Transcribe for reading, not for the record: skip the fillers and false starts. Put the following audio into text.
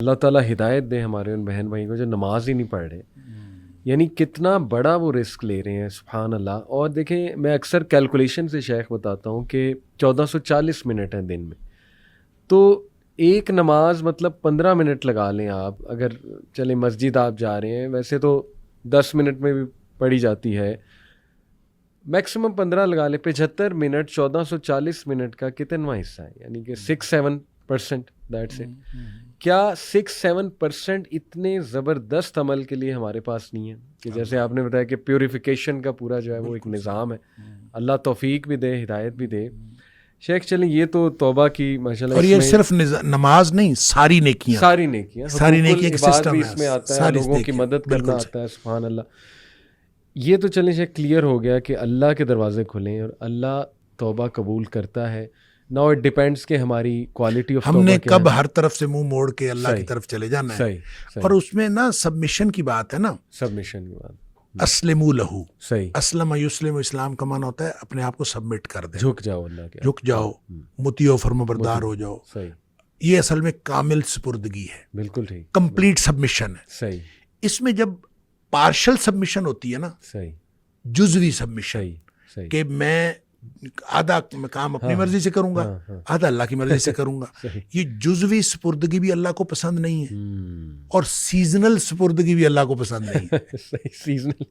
अल्लाह ताला हिदायत दे हमारे उन बहन भाई को जो नमाज ही नहीं पढ़ रहे, यानी कितना बड़ा वो रिस्क ले रहे हैं, सुभान अल्लाह। और देखें, मैं अक्सर कैलकुलेशन से शेख बताता हूँ कि 1440 मिनट हैं दिन में, तो एक नमाज मतलब 15 मिनट लगा लें आप। अगर चले मस्जिद आप जा रहे हैं, वैसे तो 10 मिनट में भी पढ़ी जाती है, मैक्सिमम 15 लगा लें। 75 मिनट 1440 मिनट का कितना हिस्सा है, यानी कि 6-7%, दैट्स इट। क्या 6-7% इतने ज़बरदस्त अमल के लिए हमारे पास नहीं है कि जैसे आपने बताया कि प्योरिफिकेशन का पूरा जो है वो एक निज़ाम है। अल्लाह तौफीक भी दे, हिदायत भी दे। शेख चलें, ये तो तौबा की माशाल्लाह, और ये सिर्फ नमाज नहीं, सारी नेकियां, सारी नेकियां, सारी नेकियां का सिस्टम भी है, इसमें आता है, सारी लोगों की नेकियां, मदद करना बिल्कुल आता है, सुभान अल्लाह। ये तो चलें शेख, क्लियर हो गया कि अल्लाह के दरवाजे खुलें और अल्लाह तौबा कबूल करता है। नाउ इट डिपेंड्स कि हमारी क्वालिटी ऑफ तौबा हमने क्या कब है। हर तरफ से मुंह मोड़ के अल्लाह की सही, तरफ चले जाना है। सही, सही। और उसमें ना सबमिशन की बात है ना, सबमिशन की बात। अस्लिमु लहू, सही, असलम युस्लिम, इस्लाम का माना होता है अपने आप को सबमिट कर दे, झुक जाओ अल्लाह के, झुक जाओ, मुतियो फर्माबरदार हो जाओ। सही, ये असल में कामिल सुपुर्दगी है, बिल्कुल ठीक, कंप्लीट सबमिशन है। सही, इसमें जब पार्शल सबमिशन होती है ना, सही, जुजवी सबमिशन, सही, सही, कि मैं आधा काम अपनी मर्जी से करूंगा, आधा अल्लाह की मर्जी से करूंगा, ये जुजवी सुपुर्दगी भी अल्लाह को पसंद नहीं है, और सीजनल सुपुर्दगी भी अल्लाह को पसंद नहीं है। सही, सीजनल